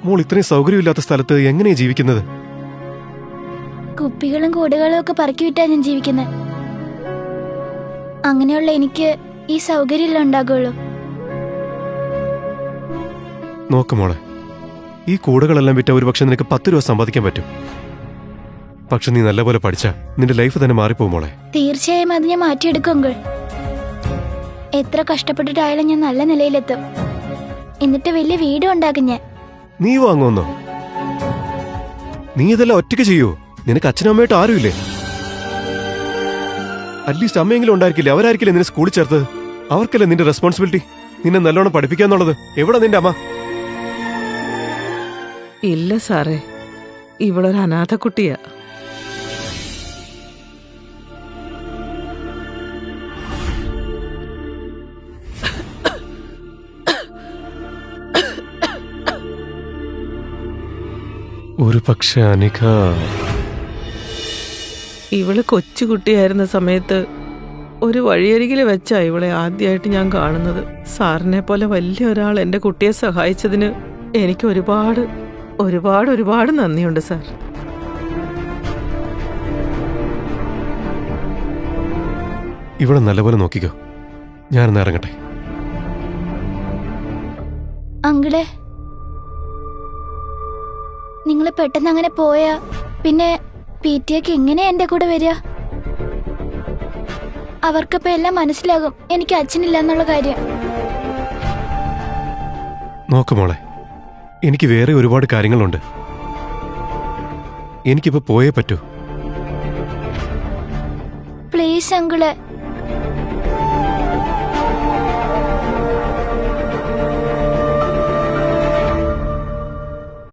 മോൾ ഇത്രയും സൗകര്യമില്ലാത്ത സ്ഥലത്ത് എങ്ങനെയാ ജീവിക്കുന്നത്? കുപ്പികളും കൂടുകളും ഒക്കെ പറക്കി വിട്ടാ ഞാൻ ജീവിക്കുന്നത്. അങ്ങനെയുള്ള എനിക്ക് ഈ സൗകര്യം ഉണ്ടാകുള്ളൂ. നോക്ക് മോളെ, ഈ കൂടുകളെല്ലാം വിറ്റ ഒരു പക്ഷെ നിനക്ക് 10 രൂപ സമ്പാദിക്കാൻ പറ്റും. പക്ഷെ നീ നല്ലപോലെ പഠിച്ചാ നിന്റെ ലൈഫ് തന്നെ മാറിപ്പോകും മോളെ. തീർച്ചയായും അത് ഞാൻ മാറ്റിയെടുക്കും അങ്കിൾ. എത്ര കഷ്ടപ്പെട്ടിട്ടായാലും ഞാൻ നല്ല നിലയിലെത്തും. എന്നിട്ട് വലിയ വീടും ഉണ്ടാക്കും ഞാൻ. നീ വാങ്ങുമെന്നോ? നീ ഇതെല്ലാം ഒറ്റയ്ക്ക് ചെയ്യൂ? നിനക്ക് അച്ഛനും അമ്മയായിട്ട് ആരുമില്ലേ? അറ്റ്ലീസ്റ്റ് അമ്മയെങ്കിലും ഉണ്ടായിരിക്കില്ലേ? അവരായിരിക്കില്ലേ നിന്നെ സ്കൂളിൽ ചേർത്തത്? അവർക്കല്ലേ നിന്റെ റെസ്പോൺസിബിലിറ്റി നിന്നെ നല്ലോണം പഠിപ്പിക്കാന്നുള്ളത്? എവിടെ നിന്റെ അമ്മ? ഇല്ല സാറേ, ഇവളൊരു അനാഥ കുട്ടിയാ. ഒരു പക്ഷെ അനിക ഇവള് കൊച്ചുകുട്ടിയായിരുന്ന സമയത്ത് ഒരു വഴിയരികിൽ വെച്ചാ ഇവളെ ആദ്യമായിട്ട് ഞാൻ കാണുന്നത്. സാറിനെ പോലെ വലിയ ഒരാൾ എൻ്റെ കുട്ടിയെ സഹായിച്ചതിന് എനിക്ക് ഒരുപാട് ഒരുപാട് ഒരുപാട് നന്ദിയുണ്ട് സാർ. ഇവിടെ നല്ലപോലെ നോക്കിക്കോ. ഞാനെന്ന് ഇറങ്ങട്ടെ. അങ്കിളെ, നിങ്ങൾ പെട്ടെന്ന് അങ്ങനെ പോയാ പിന്നെ PTA എങ്ങനെയാ എന്റെ കൂടെ വരിക? അവർക്കിപ്പോ എല്ലാം മനസ്സിലാകും എനിക്ക് അച്ഛനില്ല എന്നുള്ള കാര്യം. നോക്ക് മോളെ, എനിക്ക് വേറെ ഒരുപാട് കാര്യങ്ങളുണ്ട്. എനിക്കിപ്പോ പോയേ പറ്റൂ. പ്ലീസ് അങ്കിളെ,